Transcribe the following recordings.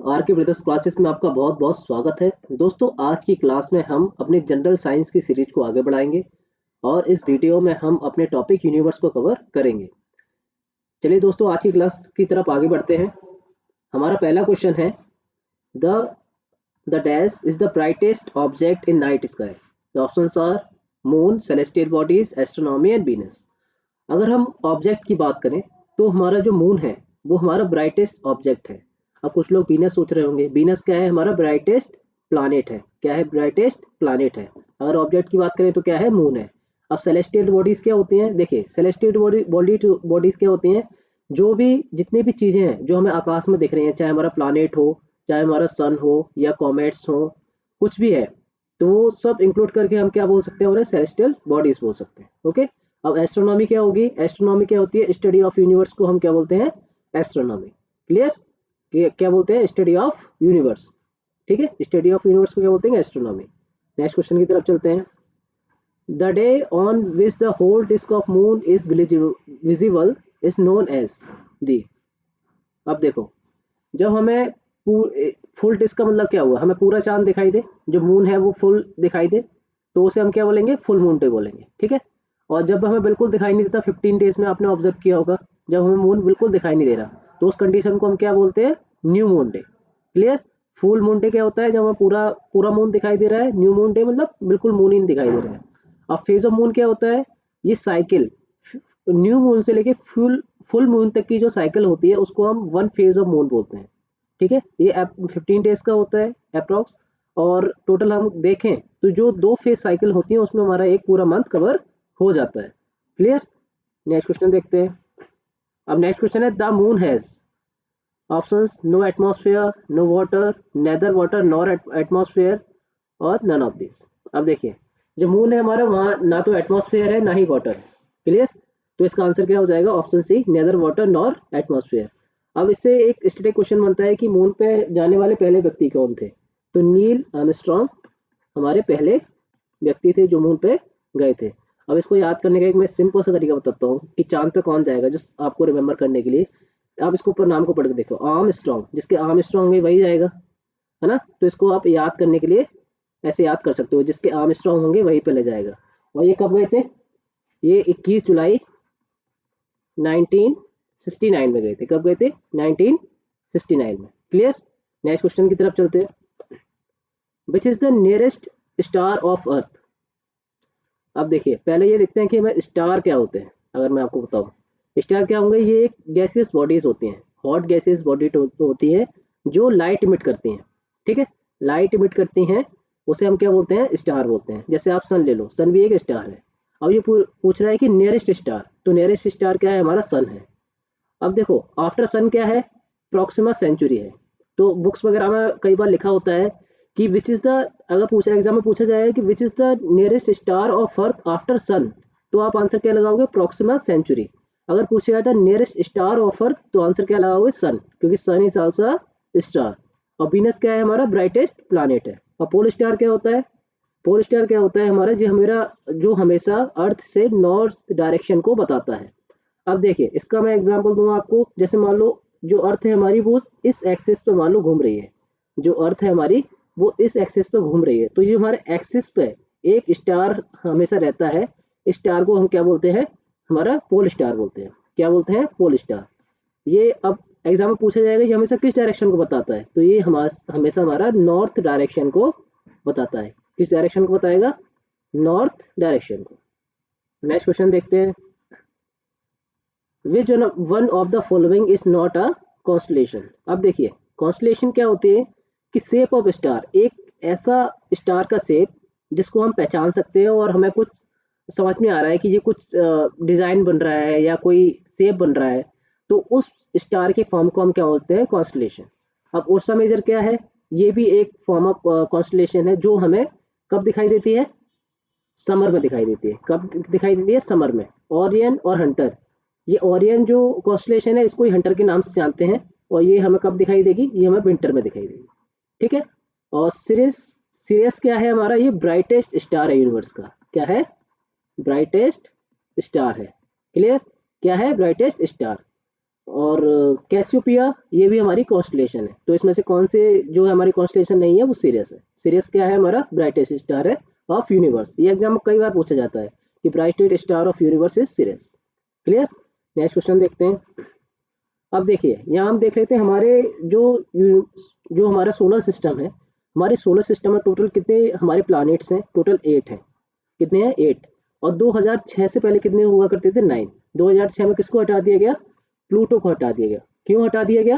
Are के brothers classes में आपका बहुत बहुत स्वागत है। दोस्तों, आज की क्लास में हम अपने जनरल साइंस की सीरीज को आगे बढ़ाएंगे और इस वीडियो में हम अपने टॉपिक यूनिवर्स को कवर करेंगे। चलिए दोस्तों, आज की क्लास की तरफ आगे बढ़ते हैं। हमारा पहला क्वेश्चन है, the the dash is the brightest object in night sky. The options are moon, celestial bodies, astronomy and Venus. अगर हम ऑब्जेक्ट की बात करें तो हमारा जो मून है वो हमारा ब्राइटेस्ट ऑब्जेक्ट है। अब कुछ लोग वीनस सोच रहे होंगे, वीनस क्या है? हमारा ब्राइटेस्ट प्लानेट है। क्या है? ब्राइटेस्ट प्लानेट है। अगर ऑब्जेक्ट की बात करें तो क्या है? मून है। अब सेलेस्टियल बॉडीज क्या होती हैं? देखिए, सेलेस्टियल बॉडीज क्या होती हैं? जो भी जितनी भी चीजें हैं जो हमें आकाश में दिख रही हैं, चाहे हमारा प्लानेट हो, चाहे हमारा सन हो या कॉमेट्स हो, कुछ भी है, तो वो सब इंक्लूड करके हम क्या बोल सकते हैं? उन्हें सेलेस्टियल बॉडीज बोल सकते हैं। ओके। अब एस्ट्रोनॉमी क्या होगी? एस्ट्रोनॉमी क्या होती है? स्टडी ऑफ यूनिवर्स को हम क्या बोलते हैं? एस्ट्रोनॉमी। क्लियर? क्या बोलते हैं? Study of universe. ठीक है, स्टडी ऑफ यूनिवर्स को क्या बोलते हैं? एस्ट्रोनॉमी। नेक्स्ट क्वेश्चन की तरफ चलते हैं। The day on which the whole disc of moon is visible is known as the. अब देखो, जब हमें फुल डिस्क का मतलब क्या हुआ? हमें पूरा चांद दिखाई दे, जो मून है वो फुल दिखाई दे, तो उसे हम क्या बोलेंगे? फुल मून डे बोलेंगे। ठीक है। और जब हमें बिल्कुल दिखाई नहीं देता, 15 डेज में आपने ऑब्जर्व किया होगा, जब हमें मून बिल्कुल दिखाई नहीं दे रहा, तो उस कंडीशन को हम क्या बोलते हैं? New moon day. Clear? Full moon day क्या होता है? जब हमें पूरा पूरा मून दिखाई दे रहा है। न्यू मून डे मतलब बिल्कुल मून ही नहीं दिखाई दे रहा है। अब फेज ऑफ मून क्या होता है? ये साइकिल, न्यू मून से लेके फुल फुल मून तक की जो साइकिल होती है उसको हम वन फेज ऑफ मून बोलते हैं। ठीक है, ये 15 डेज का होता है अप्रॉक्स। और टोटल हम देखें तो जो 2 फेज साइकिल होती है उसमें हमारा एक पूरा मंथ कवर हो जाता है। क्लियर? नेक्स्ट क्वेश्चन देखते हैं। अब नेक्स्ट क्वेश्चन है, the moon has options no atmosphere, no water, neither water nor atmosphere और नन ऑफ दिस। अब देखिए, जो मून है हमारा, वहाँ ना तो एटमॉस्फेयर है ना ही वाटर है। क्लियर? तो इसका आंसर क्या हो जाएगा? Option C, neither water nor atmosphere. अब इससे एक स्टैटिक क्वेश्चन बनता है कि मून पे जाने वाले पहले व्यक्ति कौन थे? तो नील आर्मस्ट्रॉन्ग हमारे पहले व्यक्ति थे जो मून पे गए थे। अब इसको याद करने का एक मैं सिंपल सा तरीका बताता हूँ कि चांद पे कौन जाएगा, जिस आपको रिमेम्बर करने के लिए। आप इसको ऊपर नाम को पढ़ के देखो, आर्म स्ट्रॉन्ग, जिसके आर्म स्ट्रॉन्ग होंगे वही जाएगा, है ना? तो इसको आप याद करने के लिए ऐसे याद कर सकते हो, जिसके आर्म स्ट्रॉन्ग होंगे वही पहले जाएगा। और ये कब गए थे? ये 21 जुलाई 1969 में गए थे। कब गए थे? 1969 में। क्लियर? नेक्स्ट क्वेश्चन की तरफ चलते हैं। विच is the nearest star of अर्थ। अब देखिए, पहले ये देखते हैं कि हमें स्टार क्या होते हैं। अगर मैं आपको बताऊं स्टार क्या होंगे, ये एक गैसियस बॉडीज होती हैं, हॉट गैसियस बॉडी होती है जो लाइट इमिट करती हैं। ठीक है, लाइट इमिट करती हैं, उसे हम क्या बोलते हैं? स्टार बोलते हैं। जैसे आप सन ले लो, सन भी एक स्टार है। अब ये पूछ रहा है कि नियरेस्ट स्टार, तो नियरेस्ट स्टार क्या है? हमारा सन है। अब देखो, आफ्टर सन क्या है? प्रॉक्सिमा सेंचुरी है। तो बुक्स वगैरह में कई बार लिखा होता है कि विच इज द, अगर पूछा एग्जाम में पूछा जाए कि which is the nearest star of earth after sun, तो आप आंसर क्या लगाओगे? Proxima Centauri. अगर पूछा जाए the nearest star of earth, तो आंसर क्या लगाओगे? सन, क्योंकि सन इज आल्सो स्टार। और वीनस क्या है? हमारा ब्राइटेस्ट प्लानेट है। और पोल स्टार क्या होता है? पोल स्टार क्या होता है? हमारा जो हमेशा अर्थ से नॉर्थ डायरेक्शन को बताता है। अब देखिए, इसका मैं एग्जांपल दूंगा आपको। जैसे मान लो, जो अर्थ है हमारी वो इस एक्सिस पे मान लो घूम रही है। जो अर्थ है हमारी वो इस एक्सिस पे घूम रही है, तो ये हमारे एक्सिस पे एक स्टार हमेशा रहता है। स्टार को हम क्या बोलते हैं? हमारा पोल स्टार बोलते हैं। क्या बोलते हैं? Pole star. ये अब एग्जाम में पूछा जाएगा ये हमेशा किस डायरेक्शन को बताता है, तो ये हमेशा हमारा नॉर्थ डायरेक्शन को बताता है। किस डायरेक्शन को बताएगा? नॉर्थ डायरेक्शन को। नेक्स्ट क्वेश्चन देखते हैं। Which one of the following is not a constellation. अब देखिए, कॉन्स्टलेशन क्या होती है कि शेप ऑफ स्टार, एक ऐसा स्टार का शेप जिसको हम पहचान सकते हैं और हमें कुछ समझ में आ रहा है कि ये कुछ डिजाइन बन रहा है या कोई शेप बन रहा है, तो उस स्टार के फॉर्म को हम क्या बोलते हैं? कॉन्स्टलेशन। अब उर्सा मेजर क्या है? ये भी एक फॉर्म ऑफ कॉन्स्टलेशन है जो हमें कब दिखाई देती है? समर में दिखाई देती है। कब दिखाई देती है? समर में। ओरियन और हंटर, ये ओरियन जो कॉन्स्टलेशन है इसको ही हंटर के नाम से जानते हैं। और ये हमें कब दिखाई देगी? ये हमें विंटर में दिखाई देगी। ठीक है। और सिरियस, सिरियस क्या है हमारा? ये ब्राइटेस्ट स्टार है यूनिवर्स का। क्या है? ब्राइटेस्ट स्टार है। क्लियर? क्या है? Brightest star. और कैसियोपिया ये भी हमारी कॉन्स्टलेशन है। तो इसमें से कौन से जो हमारी कॉन्स्टलेशन नहीं है वो सीरियस है। सीरियस क्या है हमारा? ब्राइटेस्ट स्टार है ऑफ यूनिवर्स। ये एग्जाम में कई बार पूछा जाता है कि brightest star of universe is serious. Clear? Next question देखते हैं। अब देखिए यहाँ हम देख लेते हैं हमारे जो जो हमारा सोलर सिस्टम है। हमारे सोलर सिस्टम में टोटल कितने हमारे प्लैनेट्स हैं? टोटल 8 हैं। कितने हैं? 8। और 2006 से पहले कितने हुआ करते थे? 9। 2006 में किसको हटा दिया गया? प्लूटो को हटा दिया गया। क्यों हटा दिया गया?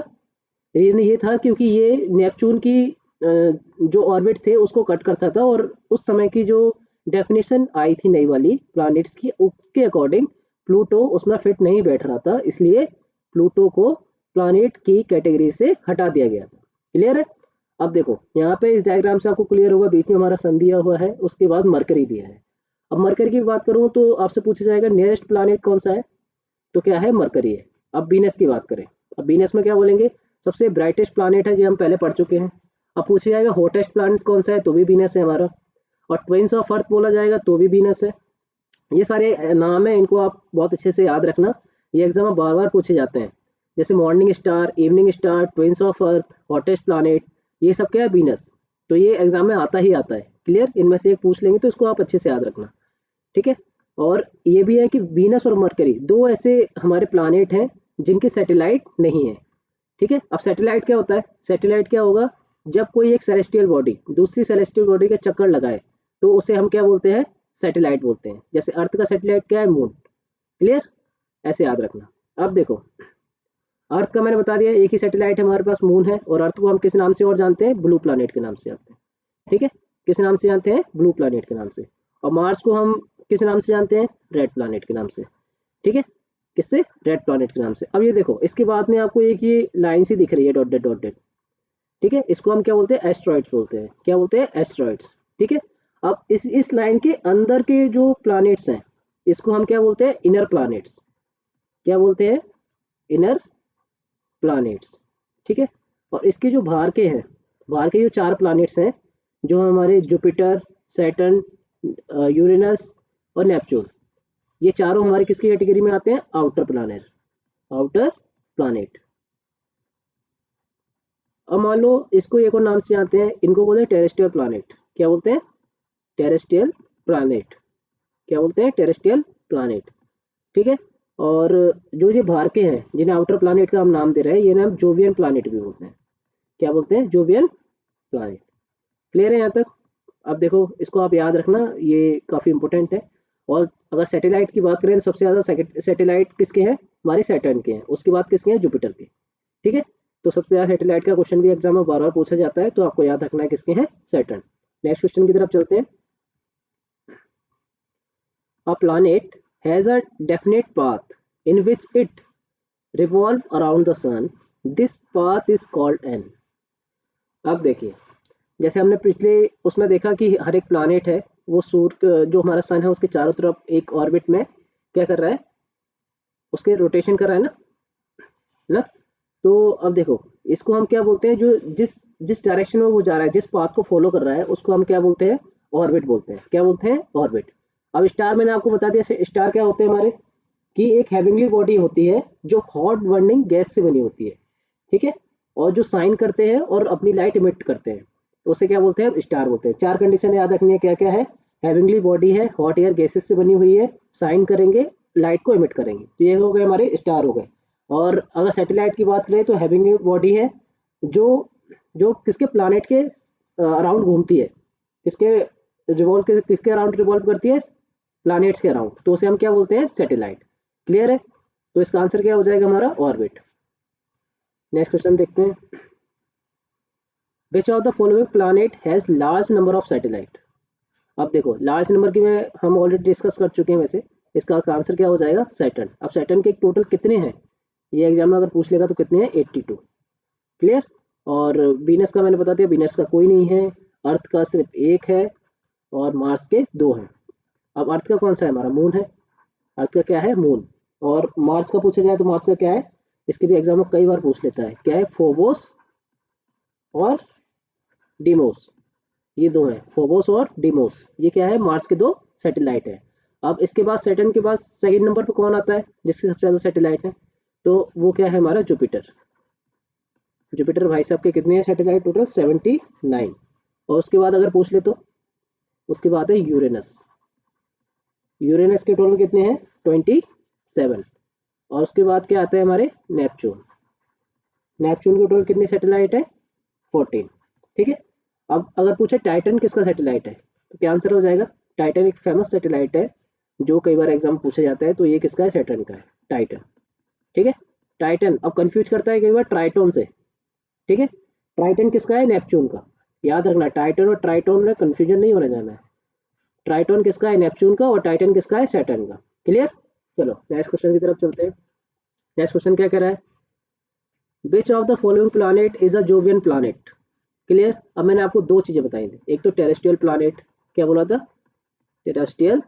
रीजन ये था क्योंकि ये नेपच्यून की जो ऑर्बिट थे उसको कट करता था, और उस समय की जो डेफिनेशन आई थी नई वाली प्लैनेट्स की, उसके अकॉर्डिंग प्लूटो उसमें फिट नहीं बैठ रहा था, इसलिए प्लूटो को प्लैनेट की कैटेगरी से हटा दिया गया था। क्लियर है? अब देखो यहाँ पे इस डायग्राम से आपको क्लियर होगा, बीच में हमारा सन दिया हुआ है, उसके बाद मरकरी दिया है। अब मरकरी की बात करूँ तो आपसे पूछा जाएगा नियरेस्ट प्लैनेट कौन सा है? तो क्या है? मरकरी है। अब वीनस की बात करें, अब वीनस में क्या बोलेंगे? सबसे ब्राइटेस्ट प्लैनेट है, जो हम पहले पढ़ चुके हैं। अब पूछा जाएगा हॉटेस्ट प्लैनेट कौन सा है? तो भी वीनस है हमारा। और ट्विंस ऑफ अर्थ बोला जाएगा तो भी वीनस है। ये सारे नाम है, इनको आप बहुत अच्छे से याद रखना, ये एग्जाम में बार बार पूछे जाते हैं। जैसे morning star, evening star, twins of earth, hottest planet, ये सब क्या है? वीनस। तो ये एग्जाम में आता ही आता है। क्लियर? इनमें से एक पूछ लेंगे तो इसको आप अच्छे से याद रखना। ठीक है? और ये भी है कि वीनस और मरकरी दो ऐसे हमारे प्लैनेट हैं जिनके सैटेलाइट नहीं है। ठीक है? अब सैटेलाइट क्या होता है? सैटेलाइट क्या होगा? जब कोई एक सेलेस्टियल बॉडी दूसरी सेलेस्टियल बॉडी का चक्कर लगाए तो उसे हम क्या बोलते हैं? सैटेलाइट बोलते हैं। जैसे अर्थ का सैटेलाइट क्या है? मून। क्लियर? ऐसे याद रखना। अब देखो, अर्थ का मैंने बता दिया एक ही सैटेलाइट है हमारे पास, मून है। और अर्थ को हम किस नाम से और जानते हैं? ब्लू प्लैनेट के नाम से जानते हैं। ठीक है? किस नाम से जानते हैं? ब्लू प्लैनेट के नाम से। और मार्स को हम किस नाम से जानते हैं? रेड प्लैनेट के नाम से। ठीक है? किससे? रेड प्लैनेट के नाम से। अब ये देखो, इसके बाद में आपको एक ये लाइन सी दिख रही है, डॉटेड डॉटेड। ठीक है? इसको हम क्या बोलते हैं? एस्ट्रॉइड्स बोलते हैं। क्या बोलते हैं? एस्ट्रॉइड्स। ठीक है? अब इस लाइन के अंदर के जो प्लैनेट्स हैं, इसको हम क्या बोलते हैं? Inner planets. क्या बोलते हैं? Inner planets. ठीक है? और इसके जो बाहर के हैं, बाहर के जो 4 प्लैनेट्स हैं, जो हमारे जुपिटर, सैटर्न, यूरेनस और नेपच्यून, ये चारों हमारे किसकी कैटेगरी में आते हैं? Outer planet. Outer planet. अब मान लो इसको एक और नाम से जानते हैं, इनको बोलते हैं टेरेस्ट्रियल प्लैनेट। क्या बोलते हैं? Terrestrial planet. क्या बोलते हैं? Terrestrial planet. ठीक है? और जो ये बाहर के हैं जिन्हें आउटर प्लैनेट का हम नाम दे रहे हैं, ये नाम जोवियन प्लैनेट भी बोलते हैं। क्या बोलते हैं? Jovian planet. क्लियर है यहाँ तक? अब देखो, इसको आप याद रखना, ये काफ़ी इंपॉर्टेंट है। और अगर सैटेलाइट की बात करें तो सबसे ज़्यादा सैटेलाइट किसके हैं? हमारे सैटर्न के हैं। उसके बाद किसके हैं? जुपिटर के। ठीक है? तो सबसे ज़्यादा सैटेलाइट का क्वेश्चन भी एग्जाम में बार बार पूछा जाता है, तो आपको याद रखना है किसके हैं? सैटर्न। नेक्स्ट क्वेश्चन की तरफ चलते हैं। A planet has a definite path in which it revolve around the sun. This path is called n. अब देखिए, जैसे हमने पिछले उसमें देखा कि हर एक प्लैनेट है वो सूर्य जो हमारा सन है उसके चारों तरफ एक ऑर्बिट में क्या कर रहा है? उसके रोटेशन कर रहा है ना? तो अब देखो, इसको हम क्या बोलते हैं? जो जिस जिस डायरेक्शन में वो जा रहा है, जिस पाथ को फॉलो कर रहा है, उसको हम क्या बोलते हैं? ऑर्बिट बोलते हैं। क्या बोलते हैं? ऑर्बिट। अब स्टार मैंने आपको बता दिया, स्टार क्या होते हैं हमारे? कि एक हेवनली बॉडी होती है जो हॉट बर्निंग गैस से बनी होती है। ठीक है? और जो साइन करते हैं और अपनी लाइट इमिट करते हैं, तो उसे क्या बोलते हैं? स्टार बोलते हैं। 4 कंडीशन याद रखनी है, क्या क्या है? हेवनली बॉडी है, हॉट एयर गैसेस से बनी हुई है, साइन करेंगे, लाइट को इमिट करेंगे, तो ये हो गए हमारे स्टार हो गए। और अगर सैटेलाइट की बात करें तो हेवनली बॉडी है जो जो किसके? प्लानट के अराउंड घूमती है। किसके किसके अराउंड रिवॉल्व करती है? प्लैनेट्स के अराउंड, तो उसे हम क्या बोलते हैं? सैटेलाइट। क्लियर है? तो इसका आंसर क्या हो जाएगा हमारा? ऑर्बिट। नेक्स्ट क्वेश्चन देखते हैं। Which of the following planet has large number of satellite? अब देखो, लार्ज नंबर की में हम ऑलरेडी डिस्कस कर चुके हैं वैसे। इसका आंसर क्या हो जाएगा? सैटर्न। अब सैटर्न के टोटल कितने हैं? ये एग्जाम में अगर पूछ लेगा तो कितने हैं? 82। क्लियर? और वीनस का मैंने बता दिया, वीनस का कोई नहीं है। अर्थ का सिर्फ एक है और मार्स के 2 हैं। अब अर्थ का कौन सा है? हमारा मून है। अर्थ का क्या है? मून। और मार्स का पूछा जाए तो मार्स का क्या है? इसके भी एग्जाम में कई बार पूछ लेता है, क्या है? फोबोस और डिमोस। ये 2 हैं, फोबोस और डिमोस। ये क्या है? मार्स के 2 सैटेलाइट है। अब इसके बाद सैटर्न के बाद सेकंड नंबर पर कौन आता है जिसके सबसे ज़्यादा सैटेलाइट है? तो वो क्या है हमारा जुपिटर। जुपिटर भाई साहब के कितने हैं सैटेलाइट टोटल? 79। और उसके बाद अगर पूछ ले तो उसके बाद है यूरेनस। यूरेनस के टोटल कितने हैं? 27। और उसके बाद क्या आता है हमारे? नेपच्यून। नेपच्यून के टोटल कितने सैटेलाइट है? 14। ठीक है। अब अगर पूछे टाइटन किसका सैटेलाइट है, तो क्या आंसर हो जाएगा? टाइटन एक फेमस सैटेलाइट है जो कई बार एग्जाम पूछा जाता है, तो ये किसका है? सैटर्न का है, टाइटन। ठीक है। टाइटन अब कंफ्यूज करता है कई बार ट्राइटोन से। ठीक है। ट्राइटन किसका है? नेपच्यून का। याद रखना, टाइटन और ट्राइटोन में कंफ्यूजन नहीं होने जाना है। ट्राइटोन किसका है? नेपच्यून का। और टाइटन किसका है? सैटर्न का। क्लियर? चलो नेक्स्ट क्वेश्चन की तरफ चलते हैं। नेक्स्ट क्वेश्चन क्या कह रहा है? विच of the following planet is a Jovian planet? Clear? अब मैंने आपको दो चीजें बताई थी, एक तो टेरेस्ट्रियल प्लानिट, क्या बोला था? टेरेस्ट्रियल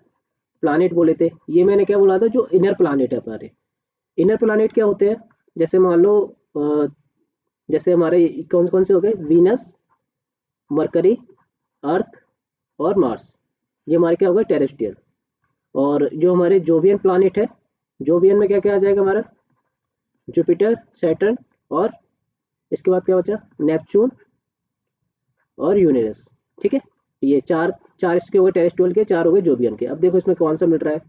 प्लानिट बोले थे। ये मैंने क्या बोला था? जो इनर प्लानिट है हमारे। इनर प्लानिट क्या होते हैं? जैसे मान लो जैसे हमारे कौन कौन से हो गए? वीनस, मरकरी, अर्थ और मार्स। ये हमारे क्या होगा? टेरेस्ट्रियल। और जो हमारे जोवियन प्लानिट है, जोवियन में क्या क्या आ जाएगा हमारा? जुपिटर, सैटर्न और इसके बाद क्या बचा? नेपच्यून और यूरेनस। ठीक है। ये चार चार इसके हो गए टेरेस्ट्रियल के, चार हो गए जोवियन के। अब देखो इसमें कौन सा मिल रहा है?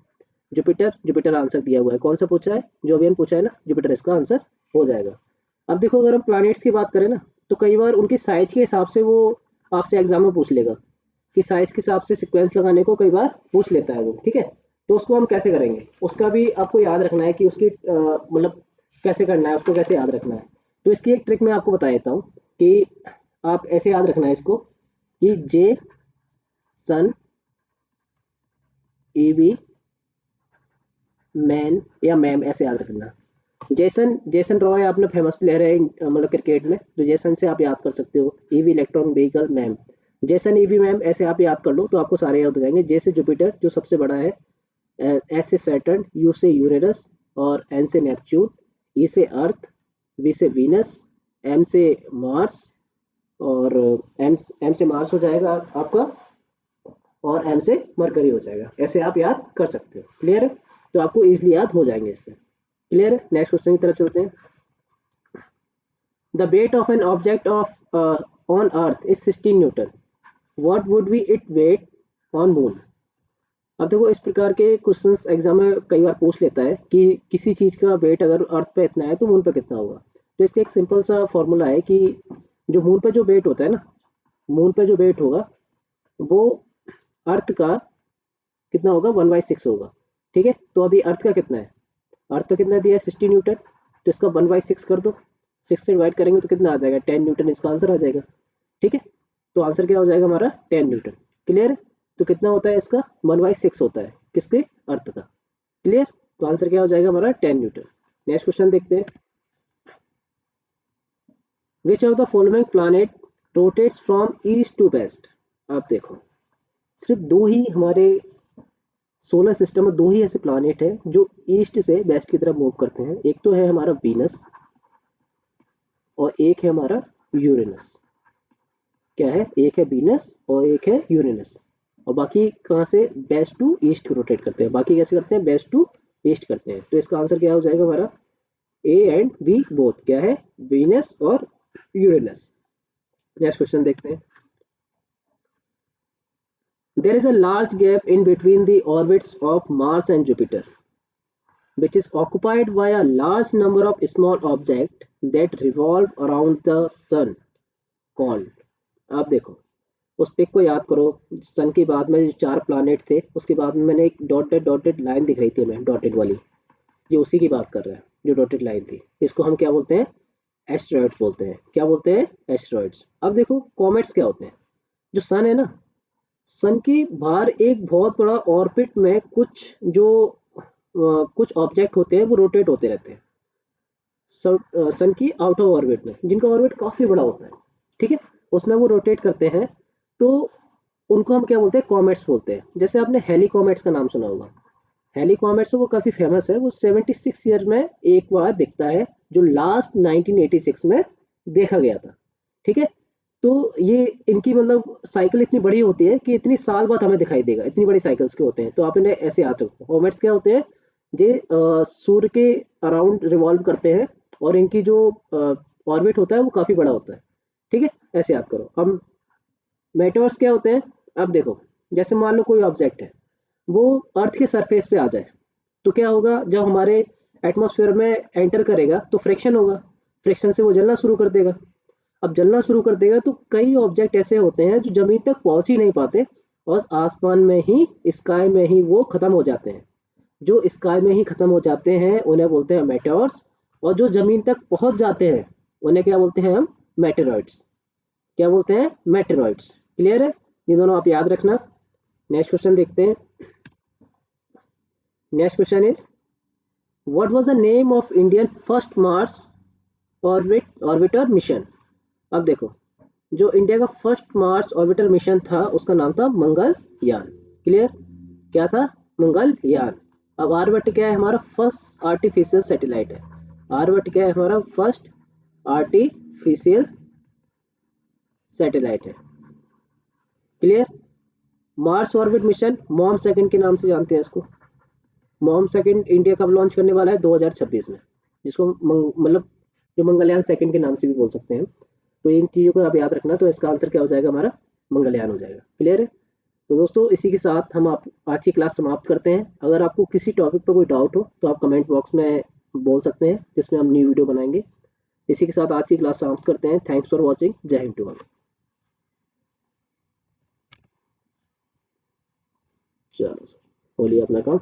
जुपिटर। जुपिटर आंसर दिया हुआ है। कौन सा पूछा है? जोवियन पूछा है ना, जुपिटर इसका आंसर हो जाएगा। अब देखो अगर हम प्लैनेट्स की बात करें ना, तो कई बार उनकी साइज के हिसाब से वो आपसे एग्जाम में पूछ लेगा कि साइज के हिसाब से सीक्वेंस लगाने को कई बार पूछ लेता है वो। ठीक है। तो उसको हम कैसे करेंगे, उसका भी आपको याद रखना है कि उसकी मतलब कैसे करना है, उसको कैसे याद रखना है। तो इसकी एक ट्रिक मैं आपको बता देता हूँ कि आप ऐसे याद रखना है इसको कि जे सन ई वी मैन या मैम, ऐसे याद रखना। जेसन जेसन रॉय आपने फेमस प्लेयर है मतलब क्रिकेट में, तो जेसन से आप याद कर सकते हो। EV electron vehicle ma'am, Jason EV ma'am, ऐसे आप याद कर लो तो आपको सारे याद हो जाएंगे। जे से जुपिटर जो सबसे बड़ा है, एस से सैटर्न, यू से यूरेनस और एन से नेपच्यून, ई से अर्थ, वी से वीनस, एम से मार्स और एम एम से मार्स हो जाएगा आपका, और एम से मरकरी हो जाएगा। ऐसे आप याद कर सकते हो। क्लियर है? तो आपको इजिली याद हो जाएंगे इससे। क्लियर है? नेक्स्ट क्वेश्चन की तरफ चलते हैं। The weight of an object of on Earth is 16 Newton. What would be its weight on Moon? अब देखो इस प्रकार के क्वेश्चंस एग्जाम में कई बार पूछ लेता है कि किसी चीज का वेट अगर अर्थ पे इतना है तो मून पे कितना होगा। तो इसका एक सिंपल सा फॉर्मूला है कि जो मून पे जो वेट होता है ना, मून पे जो वेट होगा वो अर्थ का कितना होगा? 1/6 होगा। ठीक है। तो अभी अर्थ का कितना है? अर्थ पे कितना दिया है? 60 न्यूटन। तो इसका 1/6 कर दो, 6 से डिवाइड करेंगे तो कितना आ जाएगा? 10 न्यूटन इसका आंसर आ जाएगा। ठीक है। तो आंसर क्या हो जाएगा हमारा? 10 न्यूटन। क्लियर है? तो कितना होता है इसका? 1/6 होता है किसके? अर्थ का। क्लियर? तो आंसर क्या हो जाएगा हमारा? 10 न्यूटन। नेक्स्ट क्वेश्चन देखते हैं। Which of the following planet rotates from east to west? आप देखो सिर्फ दो ही हमारे सोलर सिस्टम में दो ही ऐसे प्लैनेट हैं जो ईस्ट से वेस्ट की तरफ मूव करते हैं। एक तो है हमारा वीनस और एक है हमारा यूरेनस। क्या है? एक है वीनस और एक है यूरेनस। और बाकी कहाँ से? वेस्ट टू ईस्ट रोटेट करते हैं। बाकी कैसे करते हैं? वेस्ट टू ईस्ट करते हैं। तो इसका आंसर क्या हो जाएगा हमारा? A and B both. क्या है? वीनस और यूरेनस। नेक्स्ट क्वेश्चन देखते हैं। There is a large gap in between the orbits of Mars and Jupiter which is occupied by a large number of small objects that revolve around the sun called। आप देखो उस pick को याद करो। सन के बाद में जो चार प्लानेट थे उसके बाद में मैंने एक डॉटेड डॉटेड लाइन दिख रही थी हमें, डॉटेड वाली, ये उसी की बात कर रहा है जो डॉटेड लाइन थी। इसको हम क्या बोलते हैं? एस्टेरॉइड्स बोलते हैं। क्या बोलते हैं? एस्टेरॉइड्स। अब देखो कॉमेट्स क्या होते हैं? जो सन है ना, सन के बाहर एक बहुत बड़ा ऑर्बिट में कुछ जो कुछ ऑब्जेक्ट होते हैं वो रोटेट होते रहते हैं सन की आउटर ऑर्बिट में, जिनका ऑर्बिट काफी बड़ा होता है। ठीक है। उसमें वो रोटेट करते हैं, तो उनको हम क्या बोलते हैं? कॉमेट्स बोलते हैं। जैसे आपने हेली कॉमेट्स का नाम सुना होगा। हेली कॉमेट्स वो काफी फेमस है। वो 76 ईयर में एक बार दिखता है, जो लास्ट 1986 में देखा गया था। ठीक है। तो ये इनकी मतलब साइकिल इतनी बड़ी होती है कि इतनी साल बाद हमें दिखाई देगा, इतनी बड़ी साइकिल्स के होते हैं। तो आप इन्हें ऐसे याद रखो। कॉमेट्स क्या होते हैं? ये सूर्य के अराउंड रिवॉल्व करते हैं और इनकी जो ऑर्बिट होता है वो काफ़ी बड़ा होता है। ठीक है, ऐसे याद करो। अब मेटेओर्स क्या होते हैं? अब देखो, जैसे मान लो कोई ऑब्जेक्ट है, वो अर्थ के सरफेस पे आ जाए, तो क्या होगा? जब हमारे एटमॉस्फेयर में एंटर करेगा तो फ्रिक्शन होगा, फ्रिक्शन से वो जलना शुरू कर देगा। अब जलना शुरू कर देगा तो कई ऑब्जेक्ट ऐसे होते हैं जो जमीन तक पहुंच ही नहीं पाते और आसमान में ही, स्काई में ही वो खत्म हो जाते हैं। जो स्काई में ही खत्म हो जाते हैं उन्हें बोलते हैं मेटेओर्स, और जो जमीन तक पहुंच जाते हैं उन्हें क्या बोलते हैं हम? मेटेरॉइड्स। क्या बोलते हैं? मेटेरॉइड्स। क्लियर है? ये दोनों आप याद रखना। नेक्स्ट क्वेश्चन देखते हैं। Next question is, what was the name of Indian first Mars orbiter mission? अब देखो, जो इंडिया का फर्स्ट मार्स ऑर्बिटर मिशन था उसका नाम था मंगलयान। क्लियर? क्या था? मंगलयान। अब आर्यभट्ट क्या है? हमारा फर्स्ट आर्टिफिशियल सैटेलाइट है। आर्यभट्ट क्या है? हमारा फर्स्ट आर्टिफिशियल सैटेलाइट है। Clear? Mars orbit mission mom second के नाम से जानते हैं इसको। मॉम सेकंड इंडिया कब लॉन्च करने वाला है? 2026 में, जिसको मतलब जो मंगलयान सेकंड के नाम से भी बोल सकते हैं। तो इन चीज़ों को आप याद रखना। तो इसका आंसर क्या हो जाएगा? हमारा मंगलयान हो जाएगा। क्लियर है? तो दोस्तों, इसी के साथ हम आप आज की क्लास समाप्त करते हैं। अगर आपको किसी टॉपिक पर कोई डाउट हो तो आप कमेंट बॉक्स में बोल सकते हैं, जिसमें हम न्यू वीडियो बनाएंगे। इसी के साथ आज की क्लास समाप्त करते हैं। Thanks for watching. जय हिंद टू ऑल। चलो, बोलिए अपना काम।